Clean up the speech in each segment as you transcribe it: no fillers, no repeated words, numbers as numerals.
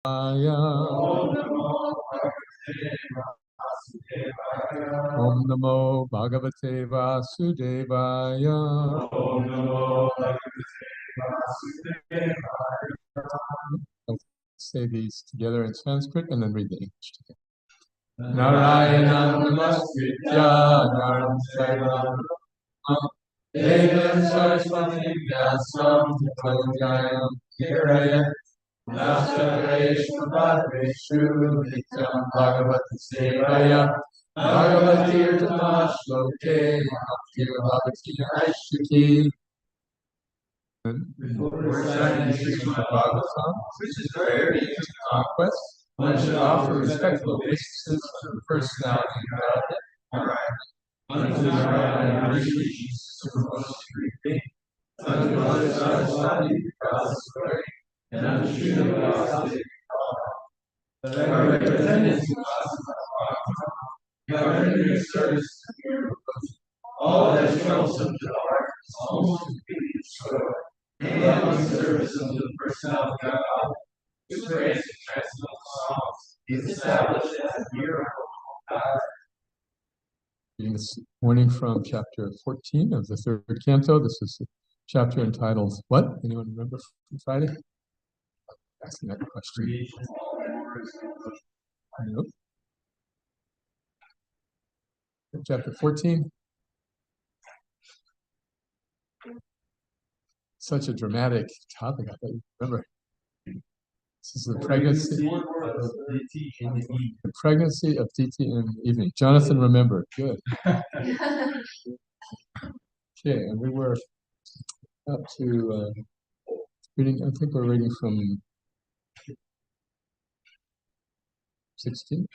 Om Namo Bhagavate Vasudevaya. Om Namo Bhagavate Vasudevaya. Let's say these together in Sanskrit and then read the English together. Narayana Namaskritya Naram Sarvam Devam Saraswati Vyasam Tato Jayam Kiraya Nastareshu Bhadreshu Nityam Bhagavata Sevaya Bhagavati Irtama Shloke Bhakti Bhagavati Aishtuki. Before reciting the Srimad Bhagavatam, which is very to conquest, one should offer respectful obeisances to the personality of God. unto Narayana Rishi, supremacy creating, unto Mother Saraswati, Goddess of glory, and unto Srila Vyasdevi, that I may pretend to governing service to your all that is troublesome to the heart is almost completely destroyed. And on the service of the personality of God, whose praise and transcendental songs is established as a miracle of God. Reading this morning from chapter 14 of the third canto. This is the chapter entitled, what? Anyone remember from Friday? Asking that question. Nope. Chapter 14. Such a dramatic topic, I thought you remember. This is the pregnancy of DT in the evening. Jonathan remembered. Good. Okay, and we were up to reading, I think we're reading from 16.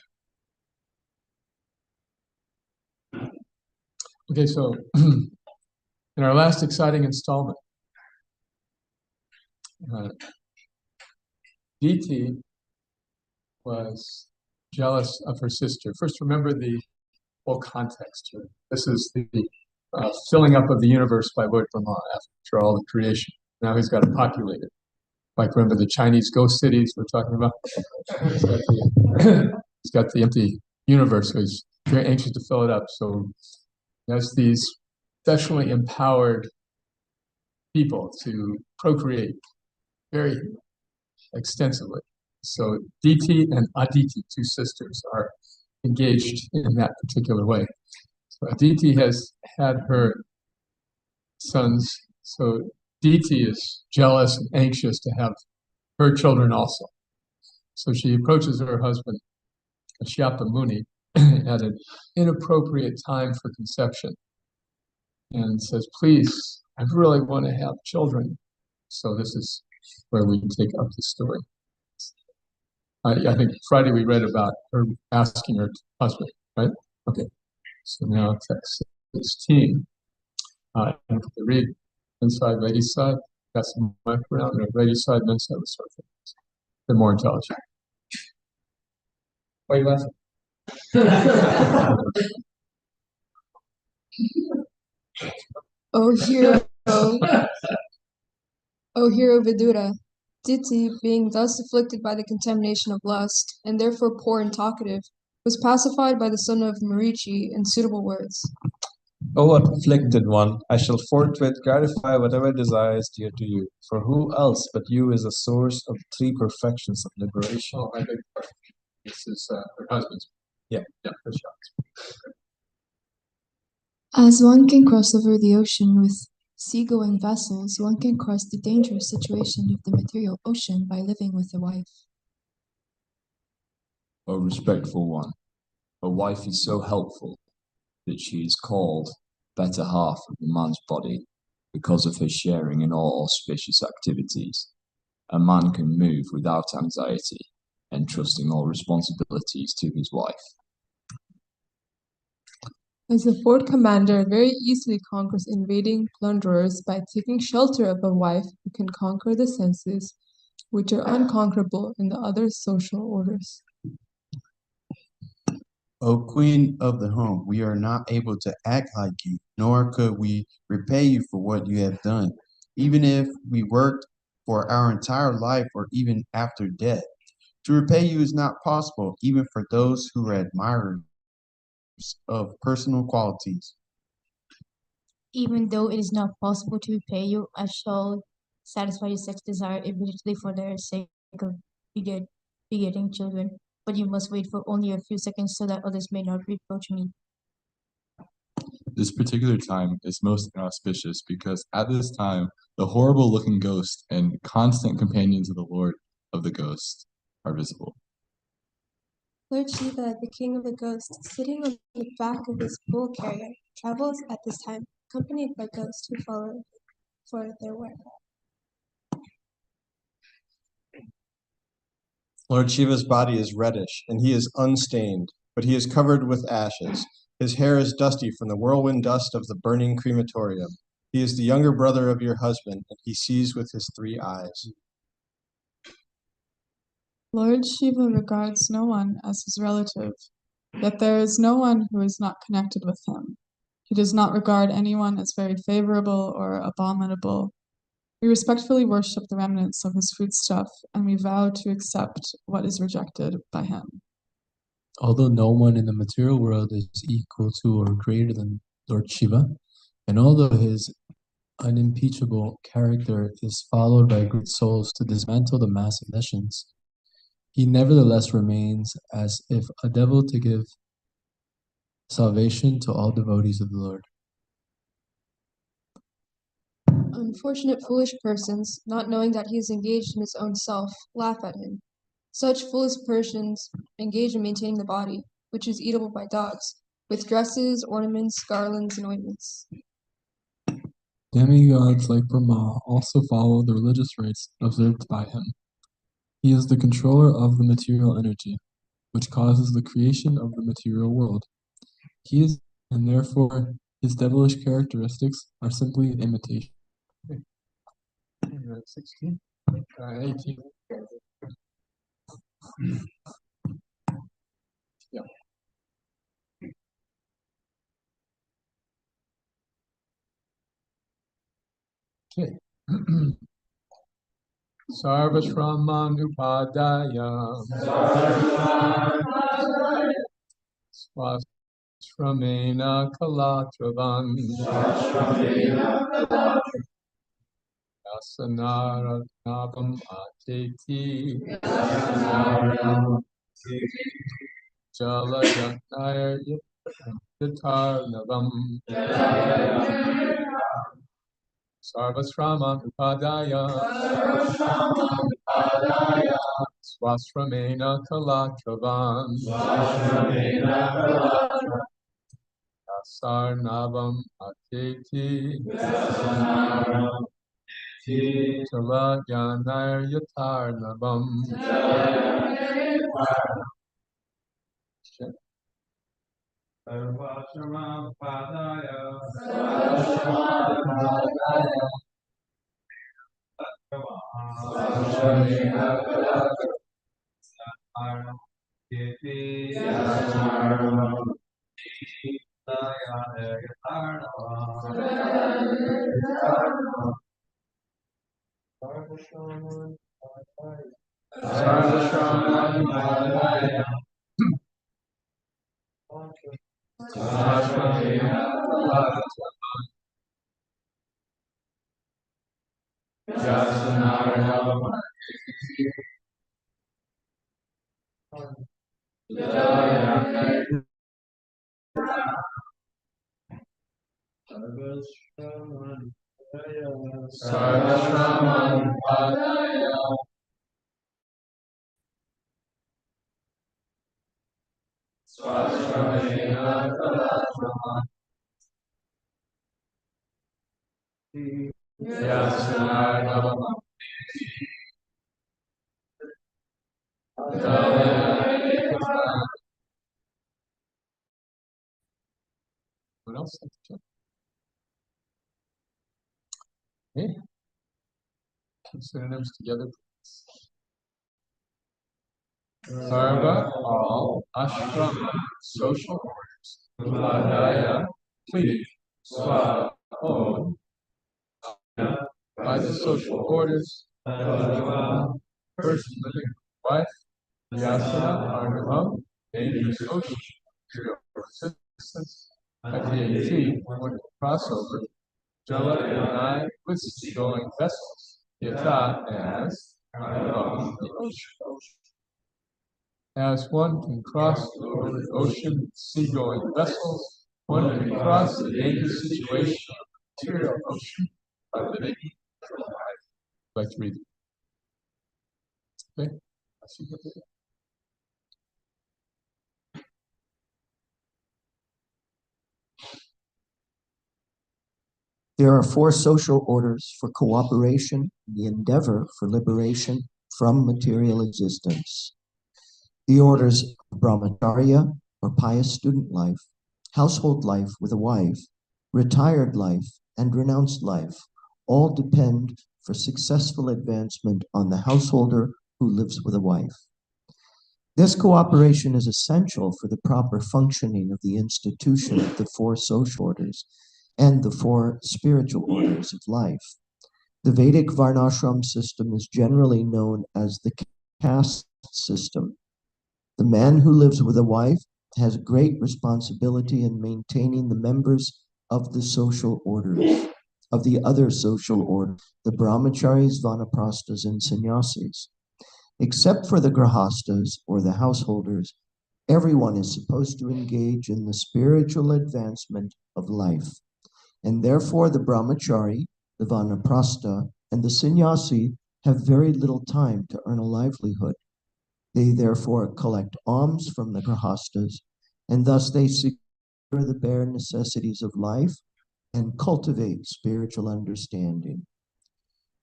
Okay, so in our last exciting installment, DT was jealous of her sister. First, remember the whole context here. This is the filling up of the universe by Lord Brahma after all the creation. Now he's got to populate it. Like, remember the Chinese ghost cities we're talking about? He's got the empty universe, so he's very anxious to fill it up. So he has these sexually empowered people to procreate very extensively. So DT and Aditi, two sisters, are engaged in that particular way. So Aditi has had her sons, so DT is jealous and anxious to have her children also. So she approaches her husband, Ashyapa Muni, at an inappropriate time for conception and says, please, I really want to have children. So this is where we take up the story. I think Friday we read about her asking her husband, right? Okay. So now text 16. And the read inside, ladies' side, got some mic around, and ladies' side, men's side, sort of thing. They're more intelligent. Why are you laughing? O hero, O hero Vidura, Diti, being thus afflicted by the contamination of lust, and therefore poor and talkative, was pacified by the son of Marichi in suitable words. O afflicted one, I shall forthwith gratify whatever desire is dear to you, for who else but you is a source of three perfections of liberation? Oh, I beg your pardon. This is her husband's. Yeah, her shot. As one can cross over the ocean with seagoing vessels, one can cross the dangerous situation of the material ocean by living with a wife. O respectful one, a wife is so helpful that she is called better half of the man's body because of her sharing in all auspicious activities. A man can move without anxiety, entrusting all responsibilities to his wife. As a fort commander very easily conquers invading plunderers by taking shelter of a wife who can conquer the senses, which are unconquerable in the other social orders. O queen of the home, we are not able to act like you, nor could we repay you for what you have done, even if we worked for our entire life or even after death. To repay you is not possible, even for those who are admirers of personal qualities. Even though it is not possible to repay you, I shall satisfy your sex desire immediately for the sake of begetting children. But you must wait for only a few seconds so that others may not reproach me. This particular time is most inauspicious because at this time the horrible looking ghost and constant companions of the Lord of the Ghost are visible. Lord Shiva, the king of the ghosts, sitting on the back of his bull carrier, travels at this time, accompanied by ghosts who follow for their work. Lord Shiva's body is reddish, and he is unstained, but he is covered with ashes. His hair is dusty from the whirlwind dust of the burning crematorium. He is the younger brother of your husband, and he sees with his 3 eyes. Lord Shiva regards no one as his relative, yet there is no one who is not connected with him. He does not regard anyone as very favorable or abominable. We respectfully worship the remnants of his foodstuff, and we vow to accept what is rejected by him. Although no one in the material world is equal to or greater than Lord Shiva, and although his unimpeachable character is followed by great souls to dismantle the massive missions, he nevertheless remains as if a devil to give salvation to all devotees of the Lord. Unfortunate foolish persons, not knowing that he is engaged in his own self, laugh at him. Such foolish persons engage in maintaining the body, which is eatable by dogs, with dresses, ornaments, garlands, and ointments. Demigods like Brahma also follow the religious rites observed by him. He is the controller of the material energy, which causes the creation of the material world. He is, and therefore his devilish characteristics are simply imitation. 16, 18. Yeah. Okay. Sarvashramanupādaya Swashramena Kalatravan Yasanaratnabam Ateti Jalayatnayar Yatarnavam Sarvasramanupādaya Swashramena Kalatravan Yasarnavam Ateti Jalayatnayar Yatarnavam. What else? Okay. Synonyms together. Sarva, all, ashram, social orders, Vadaya, pleading, Swa, own, by the social orders, person living with wife, The ashram are the home, dangerous ocean, material resistance, ITAT, one crossover, Java and I with seagoing vessels. Yata as the ocean. As one can cross over the ocean with seagoing vessels, one can cross the dangerous situation of the material ocean by living for life. I'd like to read it. Okay. There are 4 social orders for cooperation, the endeavor for liberation from material existence. The orders of brahmacharya, or pious student life, household life with a wife, retired life, and renounced life all depend for successful advancement on the householder who lives with a wife. This cooperation is essential for the proper functioning of the institution of the 4 social orders and the 4 spiritual orders of life. The Vedic Varnashram system is generally known as the caste system. The man who lives with a wife has great responsibility in maintaining the members of the social orders, of the other social orders, the brahmacharis, vanaprasthas, and sannyasis. Except for the grhasthas, or the householders, everyone is supposed to engage in the spiritual advancement of life. And therefore the brahmachari, the vanaprastha, and the sannyasi have very little time to earn a livelihood. They therefore collect alms from the grhasthas, and thus they secure the bare necessities of life and cultivate spiritual understanding.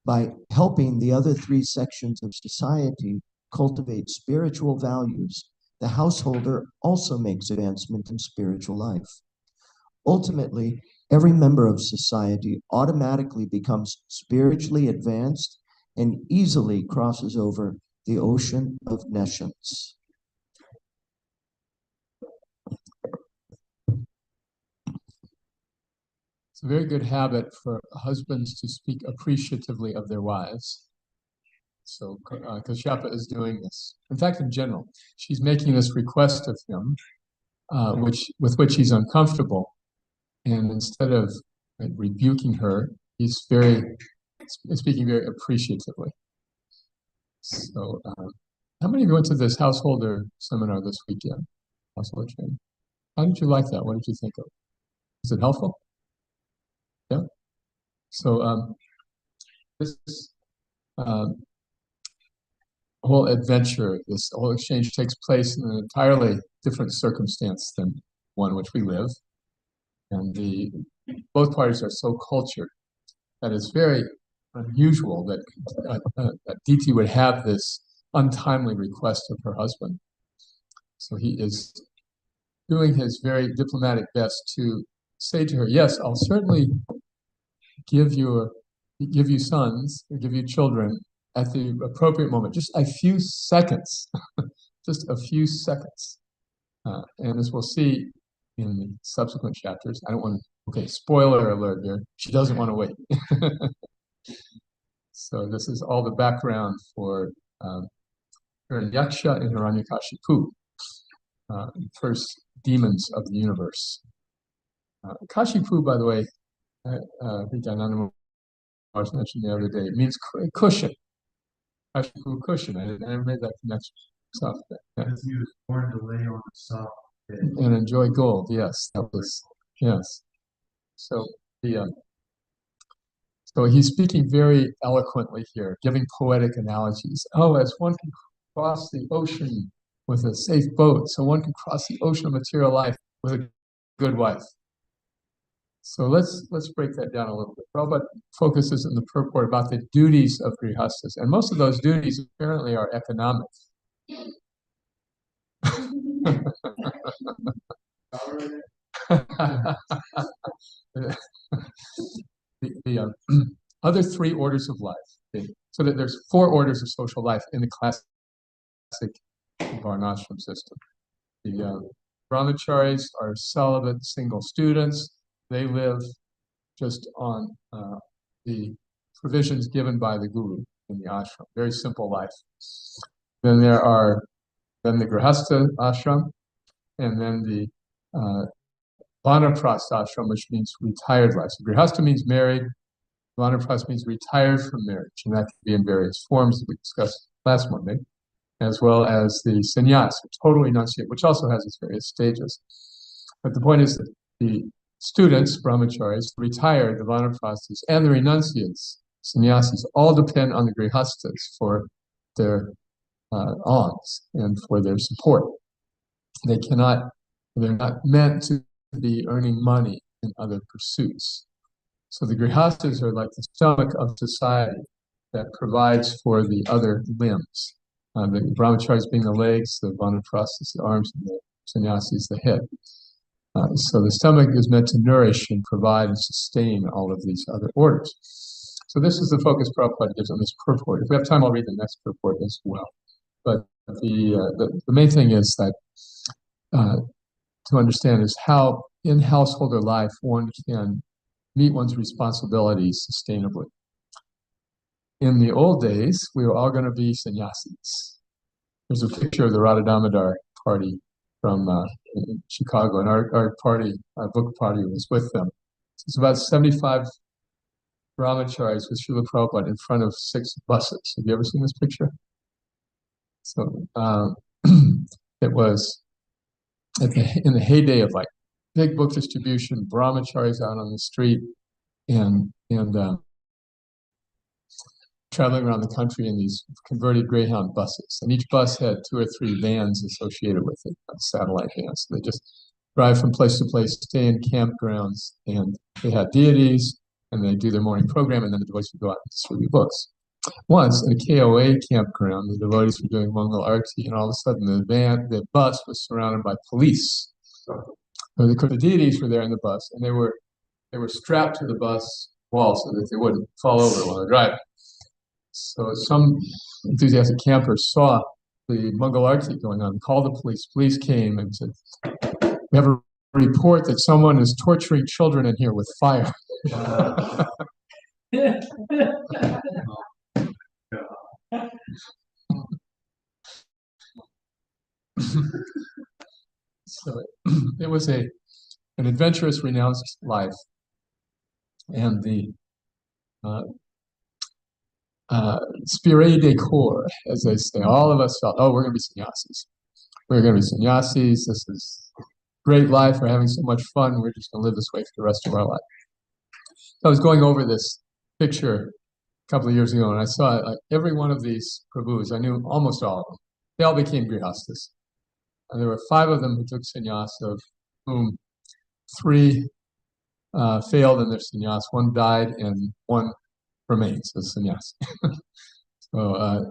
By helping the other 3 sections of society cultivate spiritual values, the householder also makes advancement in spiritual life. Ultimately, every member of society automatically becomes spiritually advanced and easily crosses over the ocean of nescience. It's a very good habit for husbands to speak appreciatively of their wives. So Kashyapa is doing this. In fact, in general, she's making this request of him, with which he's uncomfortable. And instead of rebuking her, he's speaking very appreciatively. So, how many of you went to this householder seminar this weekend? Householder training. How did you like that? What did you think of it? Was it helpful? Yeah. So, this whole adventure, this whole exchange takes place in an entirely different circumstance than one in which we live. And both parties are so cultured that it's very unusual that Diti would have this untimely request of her husband. So he is doing his very diplomatic best to say to her, yes, I'll certainly give you sons, or give you children at the appropriate moment, just a few seconds, just a few seconds. And as we'll see in the subsequent chapters, I don't want to, okay, spoiler alert here, she doesn't want to wait. So this is all the background for Yaksha and Hiranyakashipu, first demons of the universe. Kashipu, by the way, I think Ananda was mentioned the other day, it means cushion. Kashipu, cushion. I never made that connection. Soft bed. Yeah. Because he was born to lay on the soft bed. And enjoy gold. Yes, that was, yes. So so he's speaking very eloquently here, giving poetic analogies. Oh, as one can cross the ocean with a safe boat, so one can cross the ocean of material life with a good wife. So let's break that down a little bit. Prabhupada focuses in the purport about the duties of grihasthas, and most of those duties apparently are economic. the other 3 orders of life. Okay? So that there's 4 orders of social life in the classic Varnashram system. The brahmacharis are celibate single students. They live just on the provisions given by the guru in the ashram. Very simple life. Then there are then the grhastha ashram, and then the vanaprastha ashram, which means retired life. So grhastha means married, vanaprastha means retired from marriage, and that can be in various forms that we discussed last Monday, as well as the sannyas, total renunciate, which also has its various stages. But the point is that the students, brahmacharis, retired, the vanaprasthas, and the renunciates, sannyasis, all depend on the grihasthas for their alms and for their support. They're not meant to be earning money in other pursuits. So the grihasthas are like the stomach of society that provides for the other limbs. The brahmacharis being the legs, the vanaprasthas the arms, and the sannyasis the head. So the stomach is meant to nourish and provide and sustain all of these other orders. So this is the focus Prabhupada gives on this purport. If we have time, I'll read the next purport as well. But the main thing is that to understand is how in householder life one can meet one's responsibilities sustainably. In the old days, we were all going to be sannyasis. There's a picture of the Radha Damodar party from in Chicago, and our book party was with them. It's about 75 brahmacharis with Srila Prabhupada in front of 6 buses. Have you ever seen this picture? So it was in the heyday of like big book distribution, brahmacharis out on the street, and traveling around the country in these converted Greyhound buses. And each bus had 2 or 3 vans associated with it, satellite vans. So they just drive from place to place, stay in campgrounds, and they have deities, and they do their morning program, and then the devotees would go out and distribute books. Once in a KOA campground, the devotees were doing Mangal Arti, and all of a sudden the bus was surrounded by police. The deities were there in the bus, and they were strapped to the bus wall so that they wouldn't fall over while they're driving. So some enthusiastic campers saw the Mangal Arti going on, called the police. Police came and said, "We have a report that someone is torturing children in here with fire." So it was an adventurous, renounced life, and the spire de corps, as they say, all of us felt, oh, we're going to be sannyasis. We're going to be sannyasis. This is great life. We're having so much fun. We're just going to live this way for the rest of our life. So I was going over this picture a couple of years ago, and I saw every one of these Prabhus. I knew almost all of them. They all became grihasthas. And there were 5 of them who took sannyas, of whom 3 failed in their sannyas. 1 died, and 1 remains as sannyas. So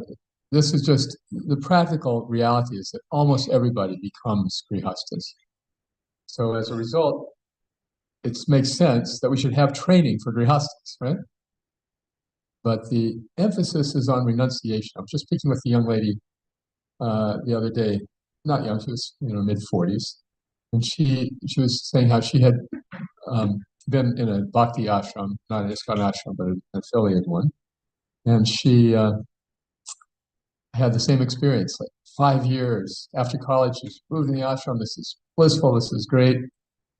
this is just the practical reality is that almost everybody becomes grihasthas. So as a result, it makes sense that we should have training for grihasthas, right? But the emphasis is on renunciation. I was just speaking with a young lady the other day, not young, she was mid-40s, and she was saying how she had been in a bhakti ashram, not an ISKCON ashram, but an affiliated one, and she had the same experience. Like 5 years after college, she's moved in the ashram. This is blissful. This is great,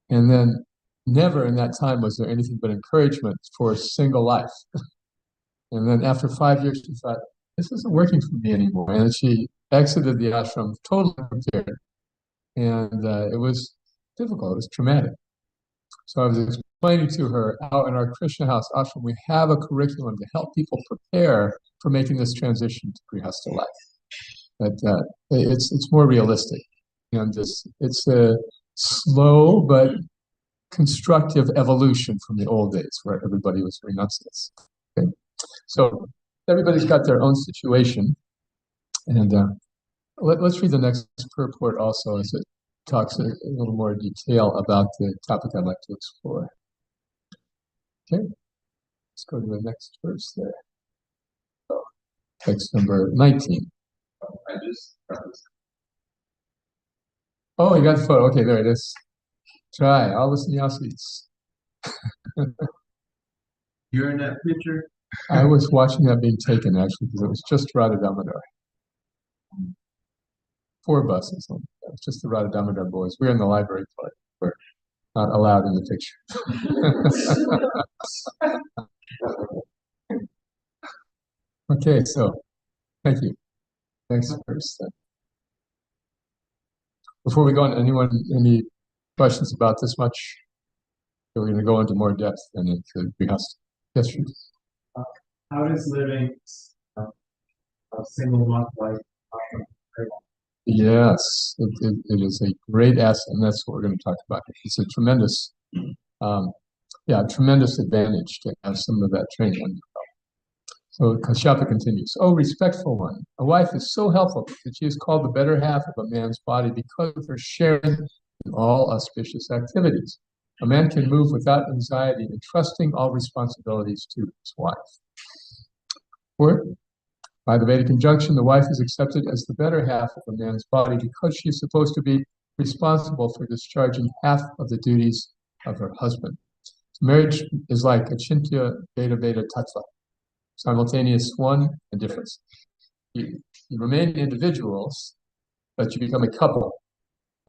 and then never in that time was there anything but encouragement for a single life. And then after 5 years, she thought, this isn't working for me anymore. And she exited the ashram totally prepared. And it was difficult, it was traumatic. So I was explaining to her how in our Krishna House ashram, we have a curriculum to help people prepare for making this transition to grihastha life. But it's more realistic. And it's a slow but constructive evolution from the old days where everybody was renunciates. Okay? So everybody's got their own situation. And let's read the next purport also as it talks a little more detail about the topic I'd like to explore. Okay, let's go to the next verse there. Oh, text number 19. Oh, you got the photo. Okay, there it is. Try, all the sannyasis. You're in that picture? I was watching that being taken actually because it was just Radha Damodar. 4 buses. And it was just the Radha Damodar boys. We were in the library part. We're not allowed in the picture. Okay, so thank you. Thanks first. Before we go on, any questions about this much? We're going to go into more depth than into grhastha. Yes, sure. How does living a single month life? Yes, it is a great asset, and that's what we're going to talk about. It's a tremendous, tremendous advantage to have some of that training. So Kashyapa continues, "Oh, respectful one, a wife is so helpful that she is called the better half of a man's body because of her sharing in all auspicious activities. A man can move without anxiety, entrusting all responsibilities to his wife. Or, by the Vedic conjunction, the wife is accepted as the better half of a man's body because she is supposed to be responsible for discharging half of the duties of her husband. So marriage is like achintya veda veda tattva, simultaneous one and difference. You remain individuals, but you become a couple,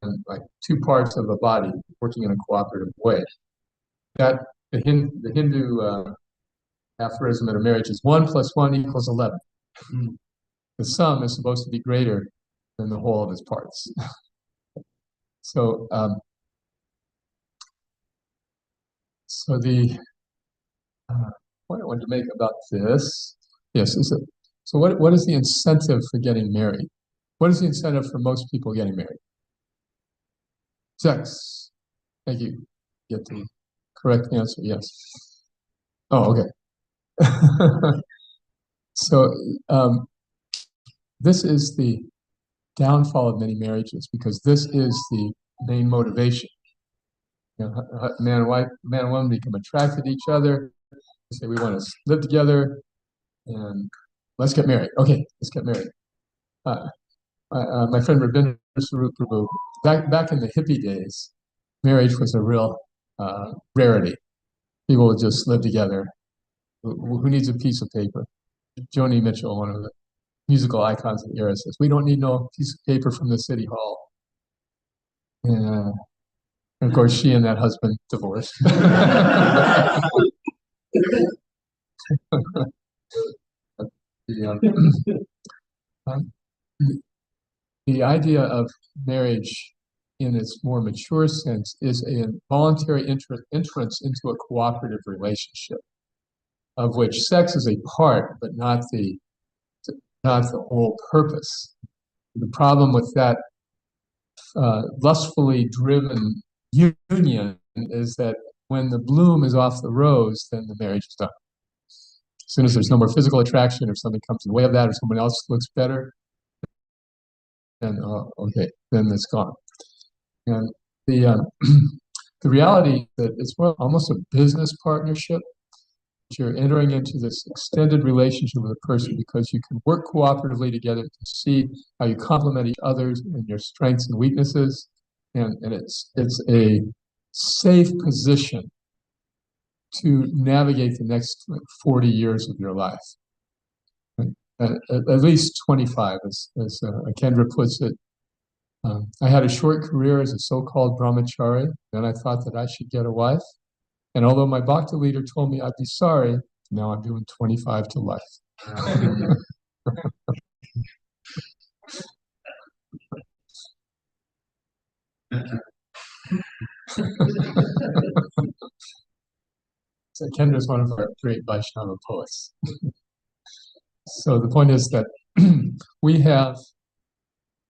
and like 2 parts of a body working in a cooperative way. That the Hindu aphorism in a marriage is 1 + 1 = 11. The sum is supposed to be greater than the whole of its parts. So, the point I wanted to make about this, yes, so what is the incentive for getting married? What is the incentive for most people getting married? Sex. Thank you. Get the correct answer. Yes. Oh, okay. So this is the downfall of many marriages because this is the main motivation. You know, man and woman become attracted to each other. They say we want to live together, and let's get married. Okay, let's get married. My friend Rabindra Prabhu, back in the hippie days, marriage was a real rarity. People would just live together. Who needs a piece of paper? Joni Mitchell, one of the musical icons of the era, says, "We don't need no piece of paper from the city hall." And of course, she and that husband divorced. The idea of marriage in its more mature sense is a voluntary entrance into a cooperative relationship, of which sex is a part, but not the whole purpose. The problem with that lustfully driven union is that when the bloom is off the rose, then the marriage is done. As soon as there's no more physical attraction, or something comes in the way of that, or someone else looks better, then okay, then it's gone. And the the reality that it's almost a business partnership. You're entering into this extended relationship with a person because you can work cooperatively together to see how you complement each other and your strengths and weaknesses, and it's a safe position to navigate the next 40 years of your life. At least 25, as Kendra puts it. I had a short career as a so-called brahmachari, then I thought that I should get a wife. And although my bhakti leader told me I'd be sorry, now I'm doing 25 to life. So Kendra is one of our great Vaishnava poets. So the point is that we have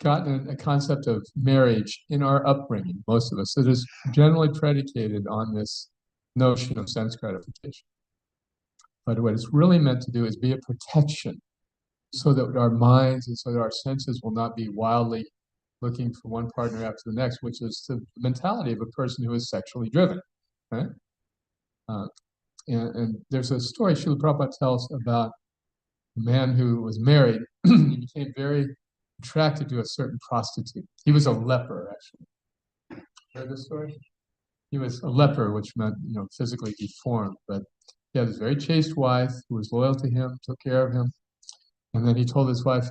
gotten a concept of marriage in our upbringing, most of us, that is generally predicated on this notion of sense gratification. But what it's really meant to do is be a protection so that our minds and so that our senses will not be wildly looking for one partner after the next, which is the mentality of a person who is sexually driven. Right? And there's a story Srila Prabhupada tells about a man who was married. He became very attracted to a certain prostitute. He was a leper, actually. Heard this story? He was a leper, which meant, physically deformed, but he had this very chaste wife who was loyal to him, took care of him. And then he told his wife,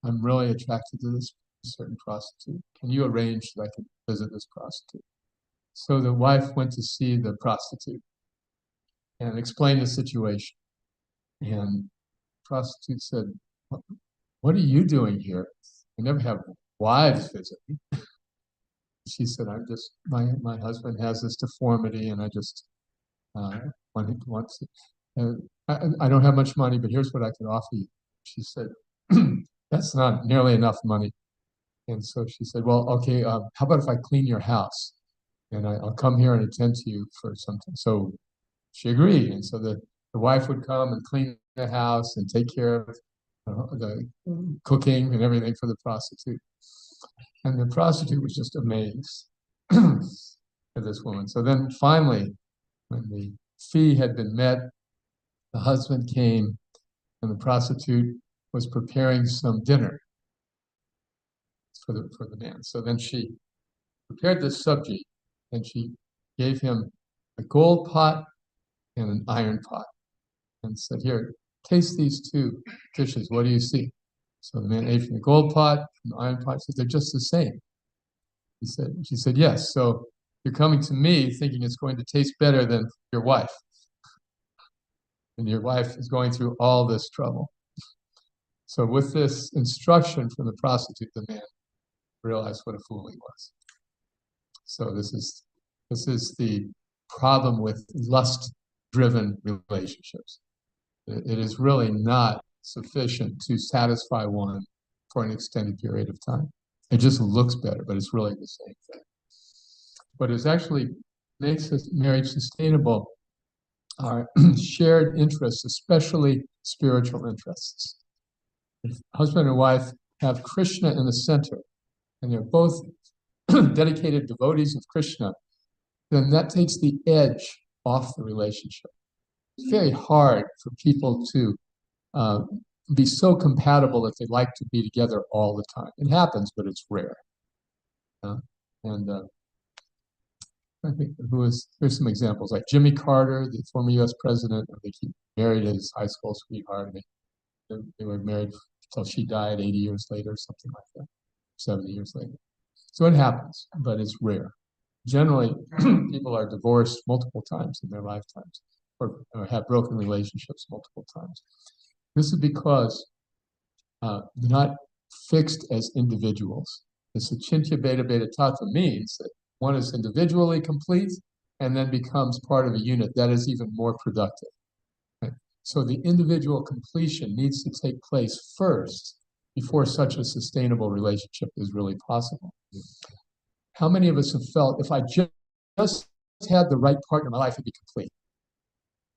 I'm really attracted to this a certain prostitute. Can you arrange that I can visit this prostitute? So the wife went to see the prostitute and explained the situation. And the prostitute said, "What are you doing here? I never have wives visit me." She said, "I'm just, my husband has this deformity and I just want to, I don't have much money, but here's what I can offer you." She said, "That's not nearly enough money." And so she said, "Well, okay, how about if I clean your house and I'll come here and attend to you for something." So she agreed. And so the wife would come and clean the house and take care of the cooking and everything for the prostitute. And the prostitute was just amazed at this woman. So then finally, when the fee had been met, the husband came and the prostitute was preparing some dinner for the man. So then she prepared this subject and she gave him a gold pot and an iron pot and said, "Here, taste these two dishes. What do you see?" So the man ate from the gold pot and the iron pot. He said, "They're just the same." She said, "Yes. So you're coming to me thinking it's going to taste better than your wife. And your wife is going through all this trouble." So with this instruction from the prostitute, the man realized what a fool he was. So this is the problem with lust-driven relationships. It is really not sufficient to satisfy one for an extended period of time. It just looks better, but it's really the same thing. What is actually makes this marriage sustainable are shared interests, especially spiritual interests. If husband and wife have Krishna in the center, and they're both dedicated devotees of Krishna, then that takes the edge off the relationship. It's very hard for people to be so compatible that they like to be together all the time. It happens, but it's rare. And I think here's some examples, like Jimmy Carter, the former U.S. president. I think he married his high school sweetheart. They were married until she died 80 years later, something like that, 70 years later. So it happens, but it's rare. Generally, people are divorced multiple times in their lifetimes or have broken relationships multiple times. This is because they're not fixed as individuals. The Sachintya Beta Beta Tattva means that one is individually complete and then becomes part of a unit that is even more productive. Right? So the individual completion needs to take place first before such a sustainable relationship is really possible. How many of us have felt, if I just had the right partner in my life, it'd be complete?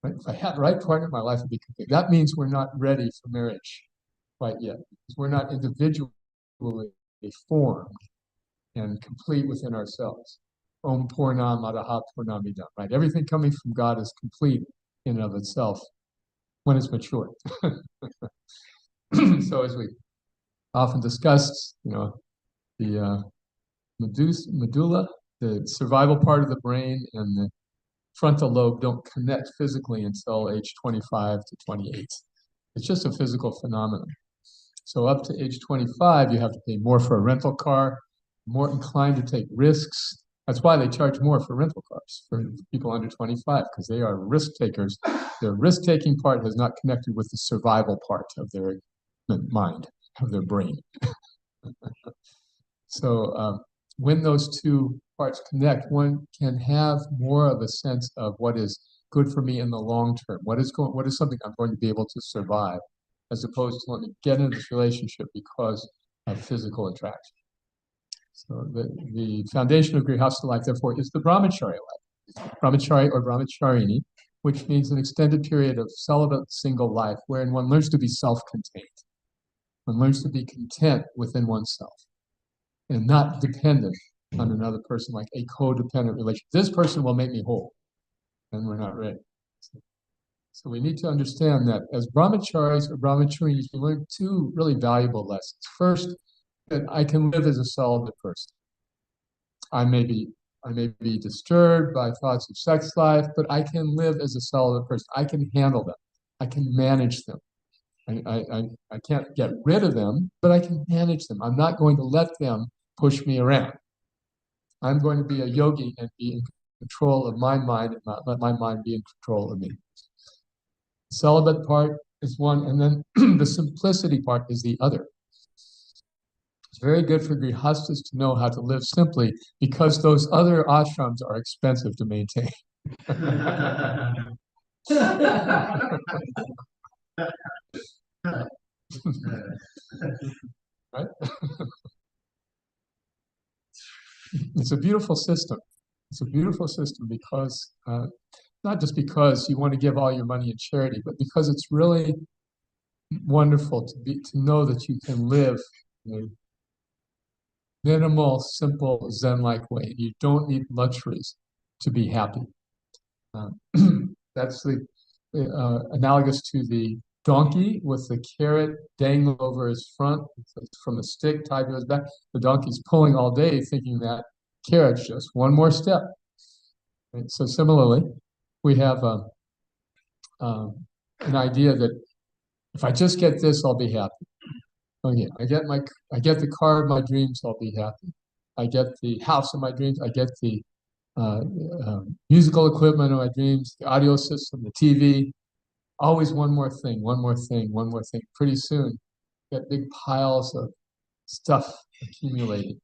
Right? If I had the right partner in my life, it'd be complete. That means we're not ready for marriage quite yet, because we're not individually formed and complete within ourselves. Om Purnam Adaha Purnamidam, right? Everything coming from God is complete in and of itself when it's mature. So as we often discussed, the medulla, the survival part of the brain, and the frontal lobe don't connect physically until age 25 to 28. It's just a physical phenomenon. So up to age 25, you have to pay more for a rental car, more inclined to take risks. That's why they charge more for rental cars for people under 25, because they are risk takers. Their risk-taking part has not connected with the survival part of their mind, of their brain. So when those two parts connect, one can have more of a sense of what is good for me in the long term. What is something I'm going to be able to survive, as opposed to let me get into this relationship because of physical attraction. So the foundation of grhastha life, therefore, is the brahmacharya life, brahmachari or brahmacharini, which means an extended period of celibate single life, wherein one learns to be self-contained. One learns to be content within oneself and not dependent on another person, like a codependent relationship. This person will make me whole, and we're not ready. So we need to understand that as brahmacharis or brahmacharinis, we learn two really valuable lessons. First, that I can live as a celibate person. I may be disturbed by thoughts of sex life, but I can live as a celibate person. I can handle them. I can manage them. I can't get rid of them, but I can manage them. I'm not going to let them push me around. I'm going to be a yogi and be in control of my mind and not let my mind be in control of me. The celibate part is one, and then the simplicity part is the other. It's very good for grihasthas to know how to live simply because those other ashrams are expensive to maintain. Right? It's a beautiful system. It's a beautiful system because not just because you want to give all your money in charity, but because it's really wonderful to know that you can live in a minimal, simple, Zen-like way. You don't need luxuries to be happy. That's the analogous to the donkey with the carrot dangling over his front from a stick tied to his back. The donkey's pulling all day, thinking that carrot's just one more step. Right? So similarly, we have an idea that if I just get this, I'll be happy. Okay, I get the car of my dreams, I'll be happy. I get the house of my dreams. I get the musical equipment of my dreams, the audio system, the TV. Always one more thing, one more thing, one more thing. Pretty soon, get big piles of stuff accumulated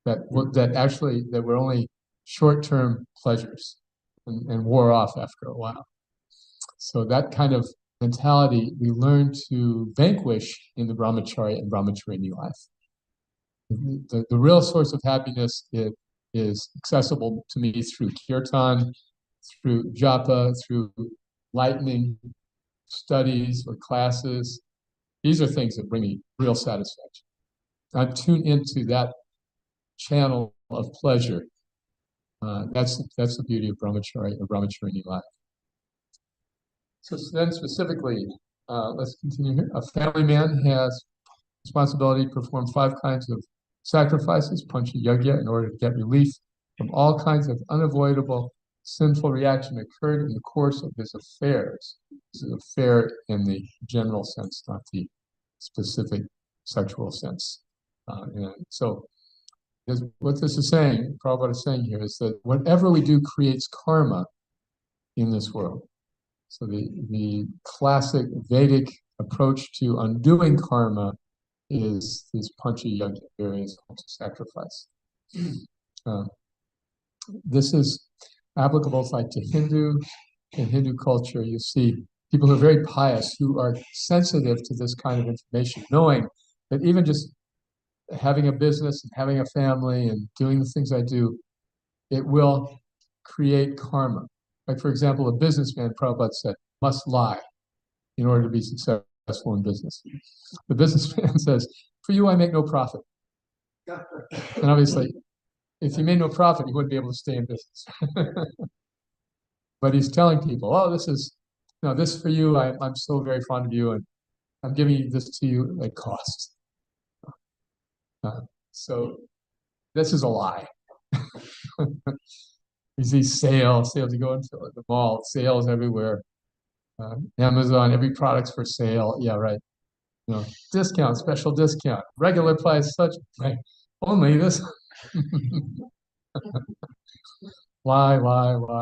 that were only short-term pleasures and wore off after a while. So that kind of mentality we learn to vanquish in the brahmacharya and brahmacharini life. The real source of happiness is accessible to me through kirtan, through japa, through lightning studies or classes. These are things that bring me real satisfaction. I'm tuned into that channel of pleasure. That's the beauty of brahmacharya or brahmacharini life. So then specifically, let's continue here. A family man has responsibility to perform 5 kinds of sacrifices, pancha yajna, in order to get relief from all kinds of unavoidable sinful reaction occurred in the course of his affairs. This is affair in the general sense, not the specific sexual sense. And so what this is saying, Prabhupada is saying here, is that whatever we do creates karma in this world. So the classic Vedic approach to undoing karma is this pancha yajna, various forms of sacrifice. This is applicable like to in Hindu culture. You see people who are very pious, who are sensitive to this kind of information, knowing that even just having a business and having a family and doing the things I do, it will create karma. Like, for example, a businessman, Prabhupada said, must lie in order to be successful in business. The businessman says, for you, I make no profit. And obviously, if he made no profit, he wouldn't be able to stay in business. But he's telling people, oh, this for you, I'm so very fond of you, and I'm giving this to you at cost. So this is a lie. You see sales, you go into the mall, sales everywhere. Amazon, every product's for sale. Yeah, right. Discount, special discount, regular price, such, right? Only this. Why? Why?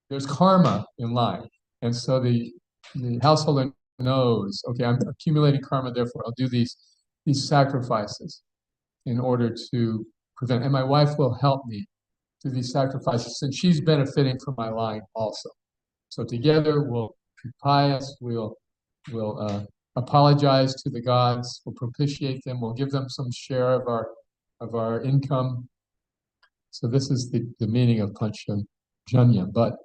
There's karma in lying. And so the householder knows, okay, I'm accumulating karma, therefore I'll do these sacrifices in order to prevent. And my wife will help me do these sacrifices, and she's benefiting from my lying also. So together we'll be pious, we'll apologize to the gods, we'll propitiate them, we'll give them some share of our income. So this is the meaning of pancha janya. But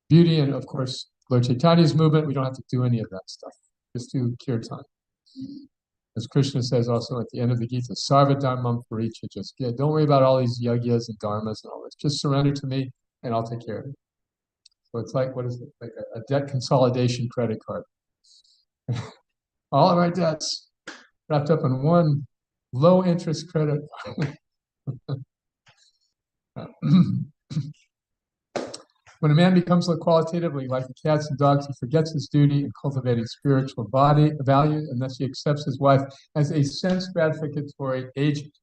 beauty, and of course Lord Chaitanya's movement, we don't have to do any of that stuff. Just do kirtan. As Krishna says also at the end of the Gita, sarva dharmam paricha, just don't worry about all these yagyas and dharmas and all this. Just surrender to me and I'll take care of it. So it's like, what is it? Like a debt consolidation credit card. All of our debts wrapped up in one low interest credit. When a man becomes qualitatively like the cats and dogs, he forgets his duty in cultivating spiritual body value, and thus he accepts his wife as a sense gratificatory agent.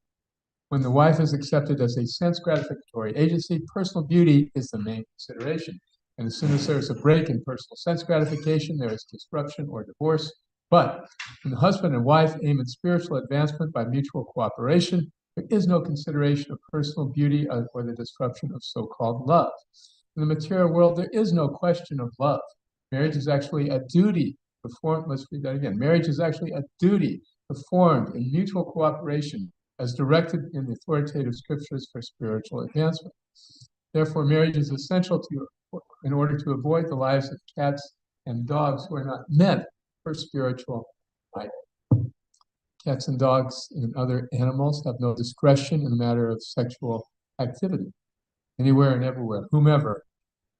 When the wife is accepted as a sense gratificatory agency, personal beauty is the main consideration. And as soon as there is a break in personal sense gratification, there is disruption or divorce. But when the husband and wife aim at spiritual advancement by mutual cooperation, there is no consideration of personal beauty or the disruption of so-called love. In the material world, there is no question of love. Marriage is actually a duty performed. Let's read that again. Marriage is actually a duty performed in mutual cooperation as directed in the authoritative scriptures for spiritual advancement. Therefore, marriage is essential in order to avoid the lives of cats and dogs who are not meant for spiritual life. Cats and dogs and other animals have no discretion in the matter of sexual activity, anywhere and everywhere, whomever,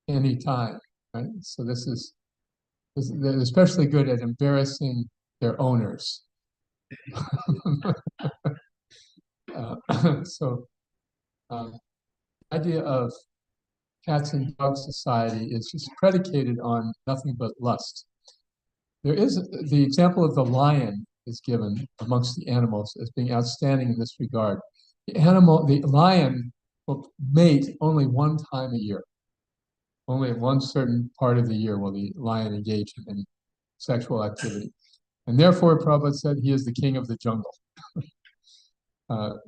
anytime. Right? So they're especially good at embarrassing their owners. The idea of cats and dog society is just predicated on nothing but lust. There is the example of the lion is given amongst the animals as being outstanding in this regard. The lion will mate only one time a year. Only in one certain part of the year will the lion engage in any sexual activity. And therefore, Prabhupada said he is the king of the jungle.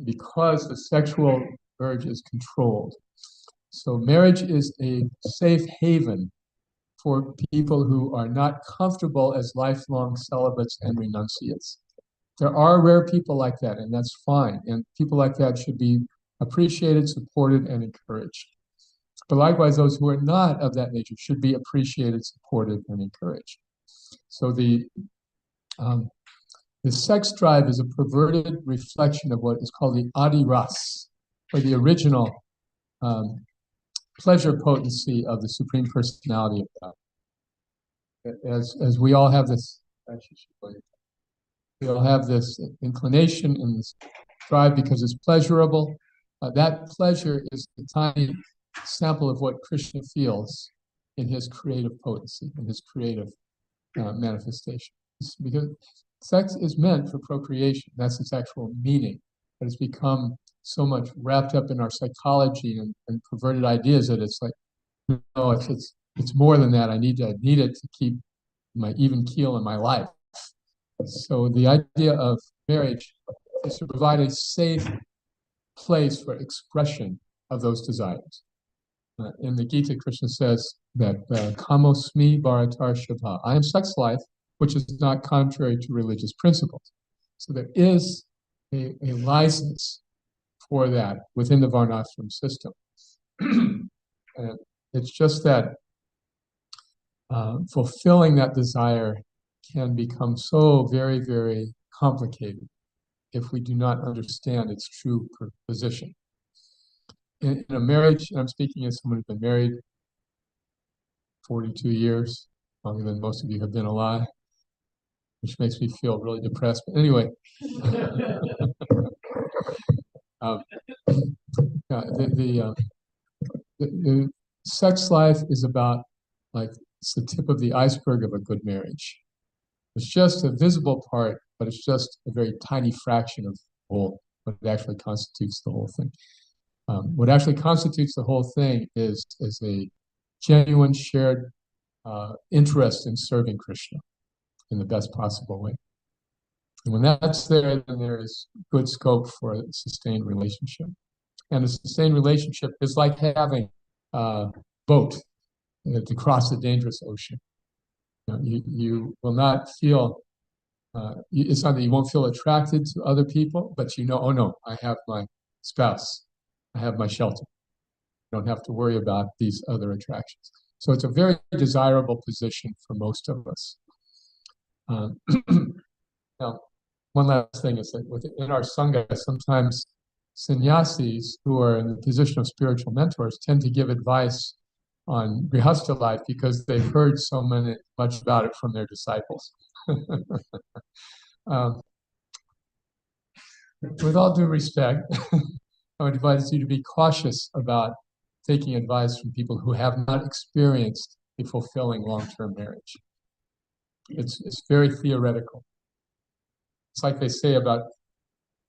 Because the sexual urge is controlled. So marriage is a safe haven for people who are not comfortable as lifelong celibates and renunciates. There are rare people like that, and that's fine. And people like that should be appreciated, supported, and encouraged. But likewise, those who are not of that nature should be appreciated, supported, and encouraged. So the sex drive is a perverted reflection of what is called the adi ras, or the original pleasure potency of the Supreme Personality of God. As we all have this, inclination and this drive because it's pleasurable. That pleasure is a tiny sample of what Krishna feels in his creative potency, in his creative manifestation. Because sex is meant for procreation. That's its actual meaning. But it's become so much wrapped up in our psychology and perverted ideas that it's like, no, it's more than that. I need it to keep my even keel in my life. So the idea of marriage is to provide a safe place for expression of those desires. In the Gita, Krishna says that kamosmi bharatar shabha. I am sex life, which is not contrary to religious principles. So there is a license for that within the varnashram system. And it's just that fulfilling that desire can become so very, very complicated if we do not understand its true position. In a marriage, and I'm speaking as someone who's been married 42 years, longer than most of you have been alive, which makes me feel really depressed. But anyway, the sex life is about, like, it's the tip of the iceberg of a good marriage. It's just a visible part, but it's just a very tiny fraction of the whole, what actually constitutes the whole thing. What actually constitutes the whole thing is a genuine shared interest in serving Krishna in the best possible way. And when that's there, then there is good scope for a sustained relationship. And a sustained relationship is like having a boat to cross a dangerous ocean. You will not feel, it's not that you won't feel attracted to other people, but you know, oh no, I have my spouse, I have my shelter. I don't have to worry about these other attractions. So it's a very desirable position for most of us. Now, one last thing is that within our Sangha, sometimes sannyasis who are in the position of spiritual mentors tend to give advice on grhastha life because they've heard so much about it from their disciples. With all due respect, I would advise you to be cautious about taking advice from people who have not experienced a fulfilling long-term marriage. It's very theoretical. It's like they say about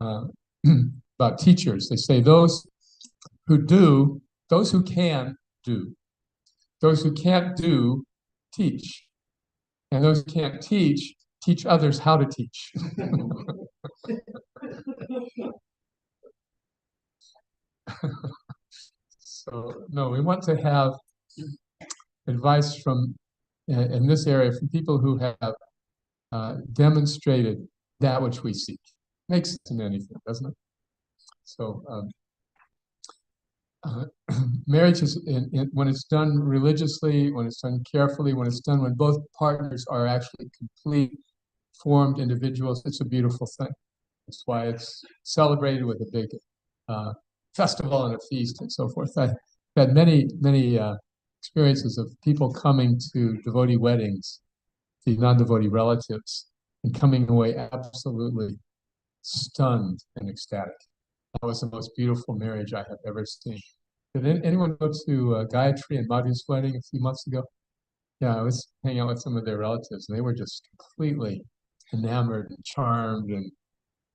about teachers. They say those who can do. Those who can't do, teach. And those who can't teach others how to teach. So, no, we want to have advice from, in this area, from people who have demonstrated that which we seek. Makes sense in anything, doesn't it? So, marriage is, when it's done religiously, when it's done carefully, when it's done when both partners are actually complete, formed individuals, it's a beautiful thing. That's why it's celebrated with a big festival and a feast and so forth. I've had many experiences of people coming to devotee weddings, the non-devotee relatives, and coming away absolutely stunned and ecstatic. That was the most beautiful marriage I have ever seen. Did anyone go to Gayatri and Madhu's wedding a few months ago? Yeah, I was hanging out with some of their relatives, and they were just completely enamored and charmed,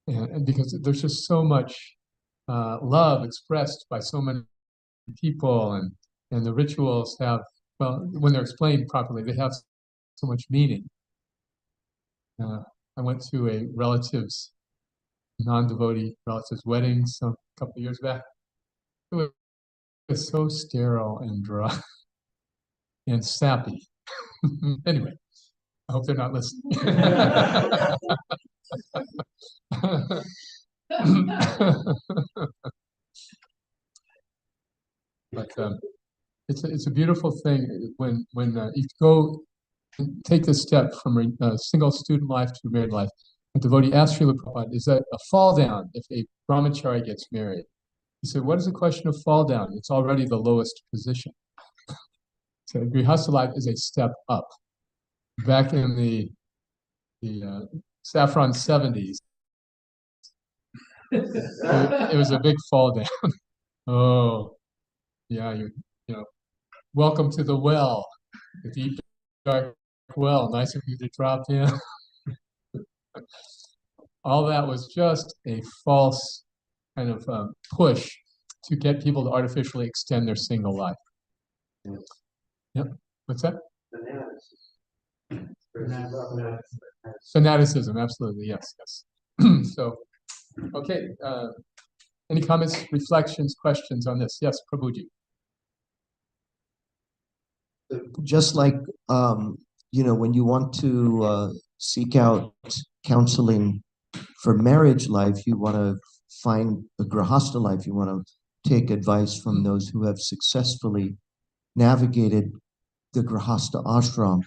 and because there's just so much love expressed by so many people, and the rituals have, well, when they're explained properly, they have so much meaning. I went to a non-devotee relative's wedding a couple of years back. It was so sterile and dry and sappy. Anyway, I hope they're not listening. But it's a beautiful thing when you go and take this step from a single student life to married life. A devotee asked Srila Prabhupada, is that a fall down if a brahmachari gets married? He said, what is the question of fall down? It's already the lowest position. So grhastha life is a step up. Back in the saffron 70s, it was a big fall down. Oh, yeah, you know, welcome to the well, the deep dark well. Nice of you to drop in. All that was just a false kind of push to get people to artificially extend their single life. Yep. What's that? Fanaticism, absolutely, yes. So, okay. Any comments, reflections, questions on this? Yes, Prabhuji. Just like, when you want to seek out counseling for marriage life, you want to find a grhastha life. You want to take advice from those who have successfully navigated the grhastha ashram.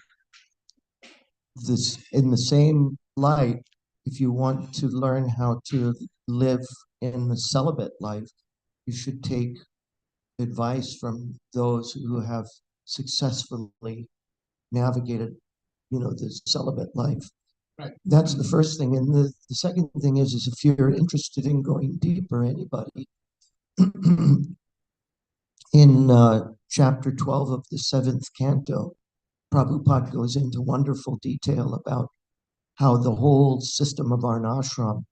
This, in the same light, if you want to learn how to live in the celibate life, you should take advice from those who have successfully navigated, the celibate life. Right. That's the first thing. And the second thing is if you're interested in going deeper, anybody, in chapter 12 of the 7th canto, Prabhupada goes into wonderful detail about how the whole system of Varnashram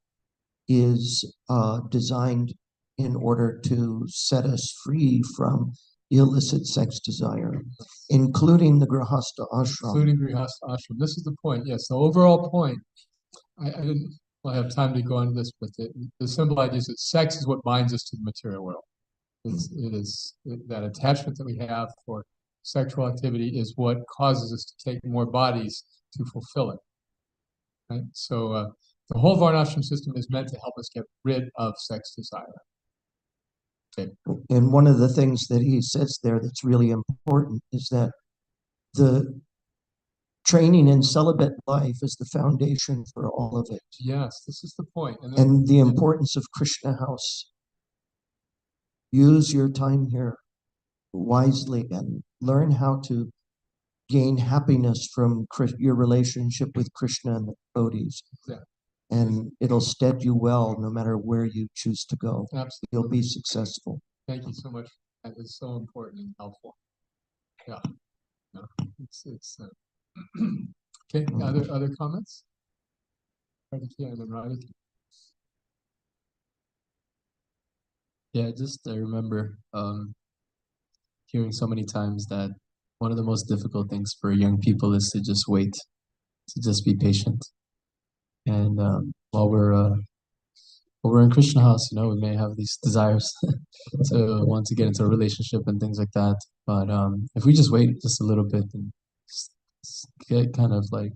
is designed in order to set us free from illicit sex desire, including the grhastha ashram. Including grhastha ashram. This is the point. Yes, the overall point. I didn't have time to go into this, but the simple idea is that sex is what binds us to the material world. That attachment that we have for sexual activity is what causes us to take more bodies to fulfill it. Right? So the whole Varnashram system is meant to help us get rid of sex desire. Okay. And one of the things that he says there that's really important is that the training in celibate life is the foundation for all of it. Yes, this is the point. And the importance of Krishna house. Use your time here wisely and learn how to gain happiness from your relationship with Krishna and the devotees. Yeah. And it'll stead you well no matter where you choose to go. Absolutely. You'll be successful. Thank you so much. That is so important and helpful. Yeah. No, it's okay. Other comments? Yeah, just I remember hearing so many times that one of the most difficult things for young people is to just wait, to just be patient. And while we're in Krishna house, we may have these desires to want to get into a relationship and things like that. But if we just wait just a little bit and just get kind of like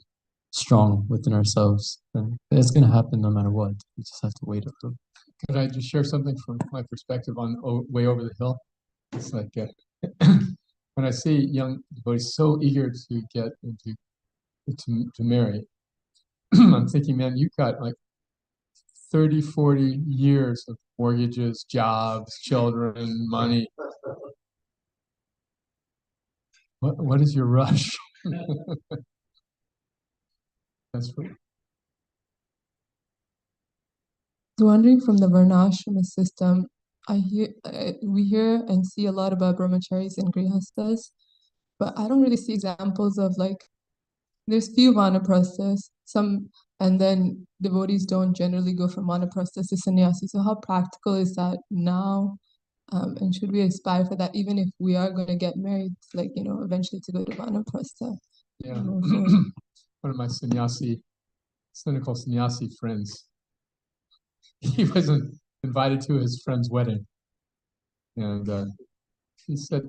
strong within ourselves, then it's going to happen no matter what. We just have to wait a little. Could I just share something from my perspective on way over the hill? It's like when I see young devotees so eager to get into to marry, I'm thinking, man, you've got like 30, 40 years of mortgages, jobs, children, money. What is your rush? That's what. Wandering from the varnashrama system, we hear and see a lot about brahmacharis and grihasthas, but I don't really see examples of there's few vanaprasthas, and then devotees don't generally go from vanaprasthas to sannyasi. So how practical is that now? And should we aspire for that, even if we are going to get married, eventually to go to vanaprastha? Yeah. One of my cynical sannyasi friends, he wasn't invited to his friend's wedding. And he said,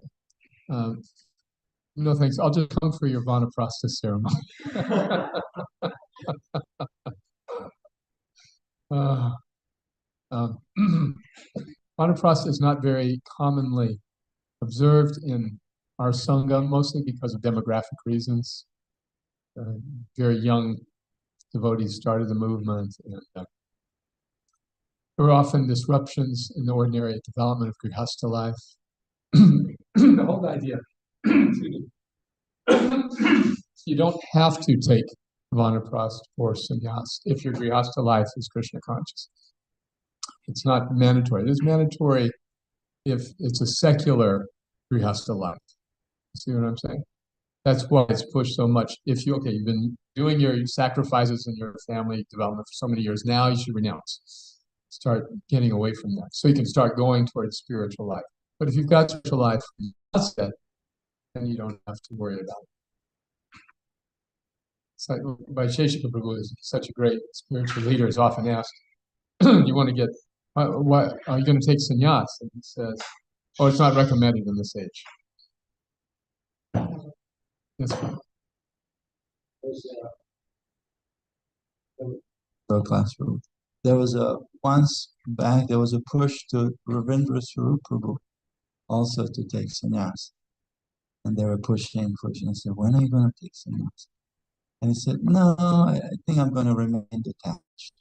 no thanks, I'll just come for your vanaprastha ceremony. Vanaprastha is not very commonly observed in our sangha, mostly because of demographic reasons. Very young devotees started the movement, and there were often disruptions in the ordinary development of grihastha life. The whole idea, you don't have to take vanaprastha or sannyas if your grihastha life is Krishna conscious. It's not mandatory. It is mandatory if it's a secular grihastha life. See what I'm saying? That's why it's pushed so much. If you've been doing your sacrifices in your family development for so many years, now you should renounce. Start getting away from that, so you can start going towards spiritual life. But if you've got spiritual life from the outset, then you don't have to worry about it. So, by HG Kalakantha Prabhu is such a great spiritual leader, is often asked, "You want to get? What are you going to take sannyas?" And he says, "Oh, it's not recommended in this age." That's fine. Third class rule. There was once back there was a push to Ravindra Swarup Prabhu also to take sannyas. And they were pushing. I said, when are you going to take sannyas? And he said, no, I think I'm going to remain detached.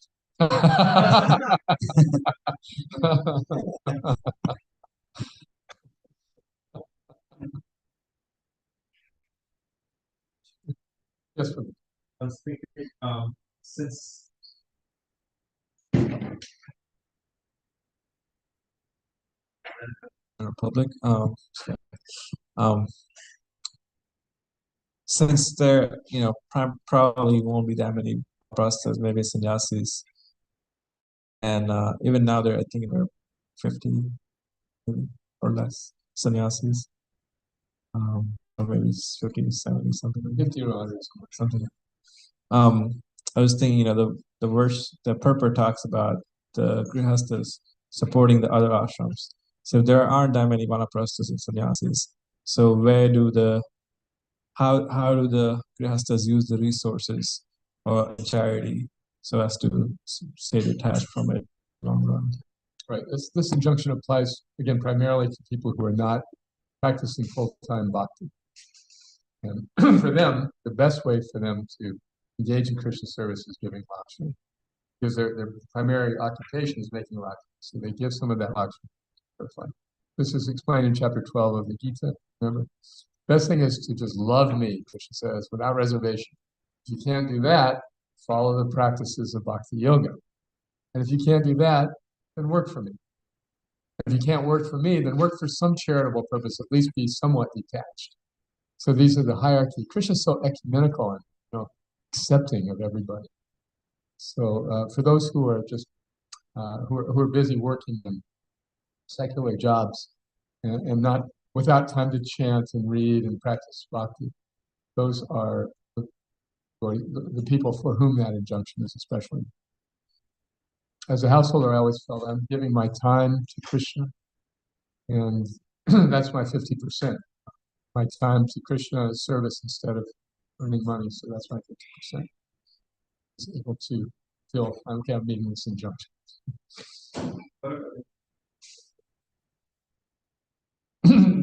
Yes, I was thinking, since Republic, since there, probably won't be that many prastas, maybe sannyasis, and even now I think there are 50 maybe, or less sannyasis, or maybe 50, 70, something like 50 or 100, something. I was thinking, the verse, the purport talks about the grihasthas supporting the other ashrams. So there aren't that many vanaprasthas and sannyasis. So how do the grihasthas use the resources or charity so as to stay detached from it in the long run? Right. This injunction applies again primarily to people who are not practicing full-time bhakti. And for them, the best way for them to engage in Krishna service is giving lakshmi, because their primary occupation is making lakshmi. So they give some of that lakshmi. This is explained in chapter 12 of the Gita. Remember, best thing is to just love me, Krishna says, without reservation. If you can't do that, follow the practices of bhakti yoga. And if you can't do that, then work for me. If you can't work for me, then work for some charitable purpose, at least be somewhat detached. So these are the hierarchy. Krishna's so ecumenical and accepting of everybody. So for those who are just who are busy working in secular jobs and not without time to chant and read and practice bhakti, those are the people for whom that injunction is especially. As a householder, I always felt I'm giving my time to Krishna, and that's my 50%. My time to Krishna is service instead of earning money, so that's my 50%. It's able to feel, okay, I'm meeting this injunction.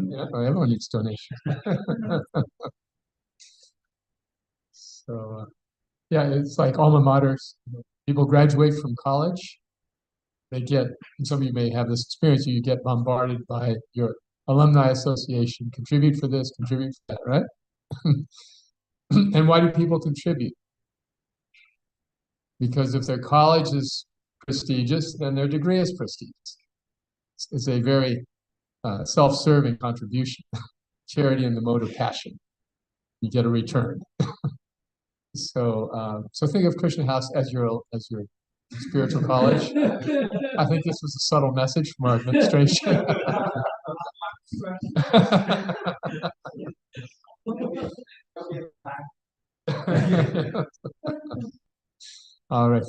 Yeah, everyone needs donation. So, yeah, it's like alma maters. People graduate from college. They get, and some of you may have this experience, you get bombarded by your alumni association, contribute for this, contribute for that, right? And why do people contribute? Because if their college is prestigious, then their degree is prestigious. It's a very self-serving contribution. Charity in the mode of passion. You get a return. So think of Krishna House as your spiritual college. I think this was a subtle message from our administration. All right.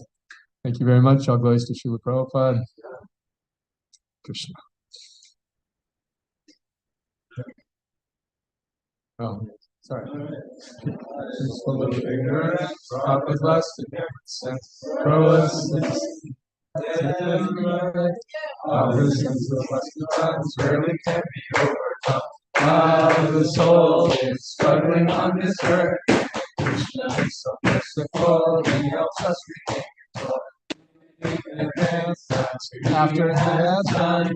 Thank you very much. All glories to Srila Prabhupada. Krishna. Oh, sorry. Full of ignorance, of lust, and every sense. Our sense of lust and violence rarely can be overcome. While the soul is struggling on this earth, Krishna is so merciful, he helps us regain control. After he has done,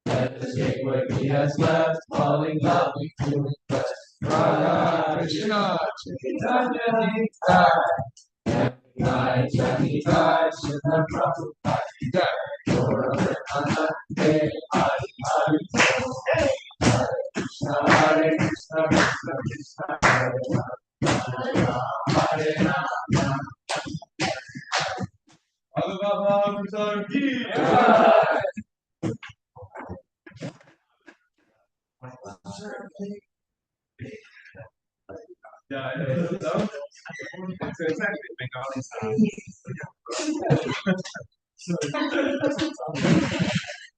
let us take what he has left, falling loving, feeling blessed. Radha Krishna, Chaitanya Nitya, Night and he died, Srila Prabhupada Jai. Hare Krishna, Hare Krishna, Krishna Krishna, Hare Hare, Hare Rama. Bhagavad Gita Ki Jai.